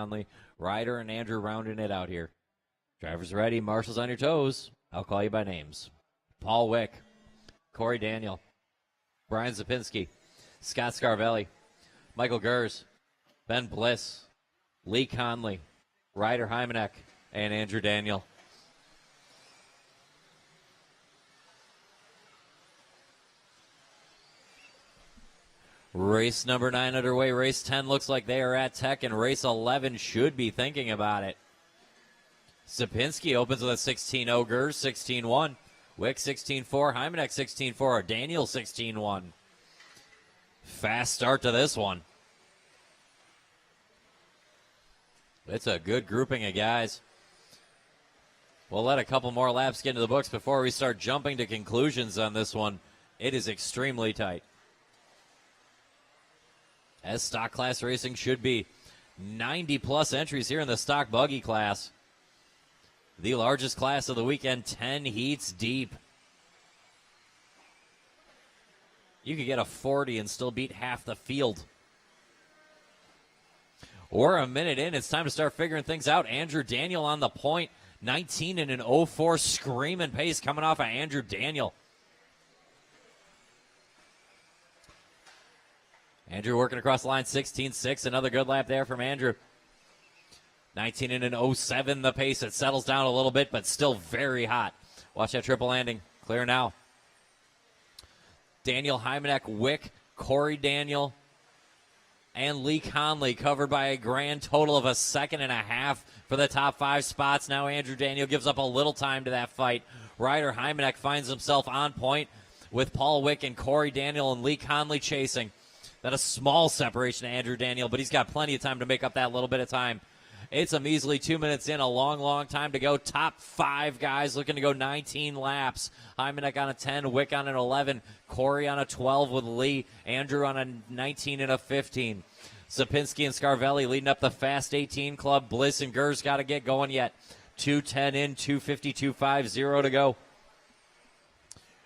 Conley, Ryder and Andrew rounding it out here. Drivers ready, marshals on your toes. I'll call you by names. Paul Wick, Corey Daniel, Brian Szopinski, Scott Scarvelli, Michael Gers, Ben Bliss, Lee Conley, Ryder Himanek, and Andrew Daniel. Race number 9 underway. Race 10 looks like they are at Tech, and race 11 should be thinking about it. Szopinski opens with a 16-0, Gers 16-1, Wick 16-4, Himanek 16-4, Daniel 16-1. Fast start to this one. It's a good grouping of guys. We'll let a couple more laps get into the books before we start jumping to conclusions on this one. It is extremely tight, as stock class racing should be. 90-plus entries here in the stock buggy class. The largest class of the weekend, 10 heats deep. You could get a 40 and still beat half the field. We're a minute in. It's time to start figuring things out. Andrew Daniel on the point. 19 and an 04 screaming pace coming off of Andrew Daniel. Andrew working across the line, 16-6. Another good lap there from Andrew. 19 and an 07 the pace. It settles down a little bit, but still very hot. Watch that triple landing. Clear now. Daniel, Himanek, Wick, Corey Daniel, and Lee Conley covered by a grand total of a second and a half for the top 5 spots. Now Andrew Daniel gives up a little time to that fight. Ryder Himanek finds himself on point with Paul Wick and Corey Daniel and Lee Conley chasing. That a small separation to Andrew Daniel, but he's got plenty of time to make up that little bit of time. It's a measly 2 minutes in, a long, long time to go. Top 5 guys looking to go 19 laps. Himanek on a 10, Wick on an 11, Corey on a 12 with Lee, Andrew on a 19 and a 15. Szopinski and Scarvelli leading up the Fast 18 club. Bliss and Gers got to get going yet. 2:10 in, 2:52.50 to go.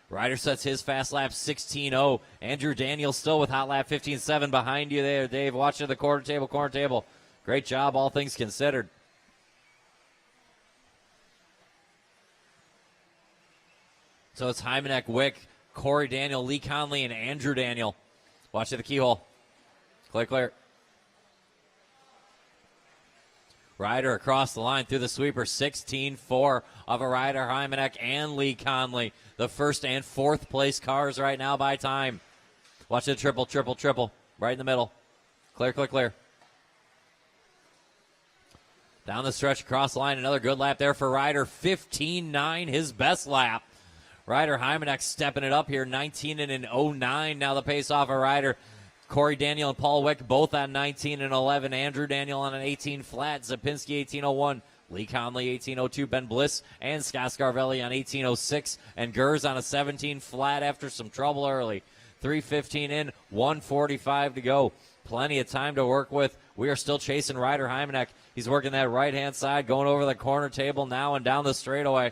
Ryder sets his fast lap 16-0. Andrew Daniel still with hot lap 15-7 behind you there, Dave. Watching the corner table. Great job, all things considered. So it's Himanek, Wick, Corey Daniel, Lee Conley, and Andrew Daniel. Watch at the keyhole. Clear. Ryder across the line through the sweeper, 16-4 of a Ryder Himanek and Lee Conley. The first and fourth place cars right now by time. Watch the triple. Right in the middle. Clear. Down the stretch, across the line, another good lap there for Ryder. 15-9, his best lap. Ryder Himanek stepping it up here, 19 and an 09. Now the pace off of Ryder. Corey Daniel and Paul Wick both on 19 and 11. Andrew Daniel on an 18 flat. Szopinski 18.01. Lee Conley 18.02. Ben Bliss and Scott Scarvelli on 18.06. And Gers on a 17 flat after some trouble early. 3:15 in, 1:45 to go. Plenty of time to work with. We are still chasing Ryder Himanek. He's working that right-hand side, going over the corner table now and down the straightaway.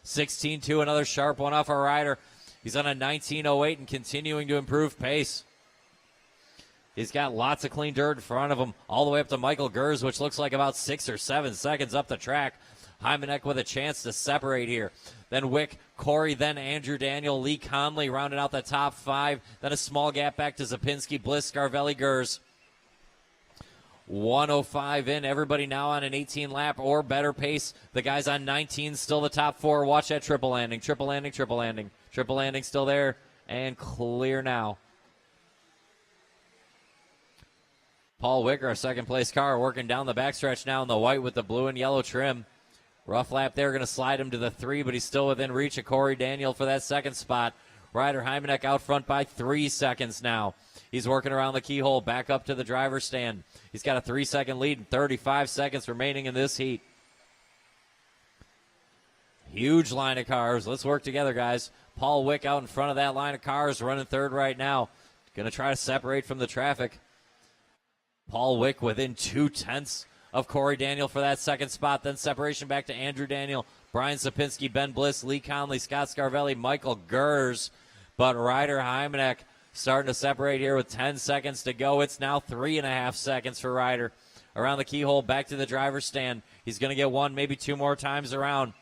16-2, another sharp one off of Ryder. He's on a 19.08 and continuing to improve pace. He's got lots of clean dirt in front of him, all the way up to Michael Gers, which looks like about 6 or 7 seconds up the track. Himanek with a chance to separate here. Then Wick, Corey, then Andrew Daniel, Lee Conley rounding out the top 5. Then a small gap back to Szopinski, Bliss, Scarvelli, Gers. 1:05 in. Everybody now on an 18 lap or better pace. The guys on 19 still the top 4. Watch that triple landing. Triple landing still there and clear now. Paul Wick, our second place car, working down the backstretch now in the white with the blue and yellow trim. Rough lap there, going to slide him to the 3, but he's still within reach of Corey Daniel for that second spot. Ryder Himanek out front by 3 seconds now. He's working around the keyhole, back up to the driver's stand. He's got a 3-second lead and 35 seconds remaining in this heat. Huge line of cars. Let's work together, guys. Paul Wick out in front of that line of cars, running third right now. Going to try to separate from the traffic. Paul Wick within 0.2 of Corey Daniel for that second spot. Then separation back to Andrew Daniel, Brian Szopinski, Ben Bliss, Lee Conley, Scott Scarvelli, Michael Gers. But Ryder Himanek starting to separate here with 10 seconds to go. It's now 3.5 seconds for Ryder. around the keyhole, back to the driver's stand. He's going to get one, maybe two more times around.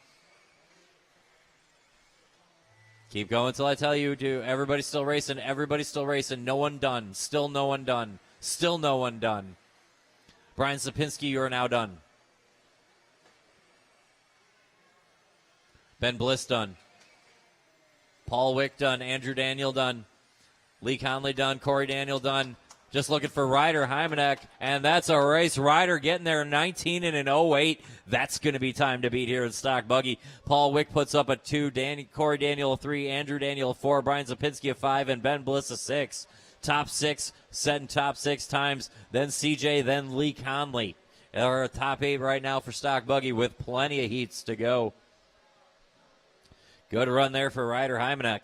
Keep going until I tell you to. Everybody's still racing. Everybody's still racing. No one done. Still no one done. Still no one done. Brian Szopinski, you are now done. Ben Bliss done. Paul Wick done. Andrew Daniel done. Lee Conley done. Corey Daniel done. Just looking for Ryder Himanek, and that's a race. Ryder getting there 19 and an 08. That's going to be time to beat here in Stock Buggy. Paul Wick puts up a 2, Corey Daniel a 3, Andrew Daniel a 4, Brian Szopinski a 5, and Ben Bliss a 6. Top 6, setting top 6 times, then CJ, then Lee Conley. They're top 8 right now for Stock Buggy with plenty of heats to go. Good run there for Ryder Himanek.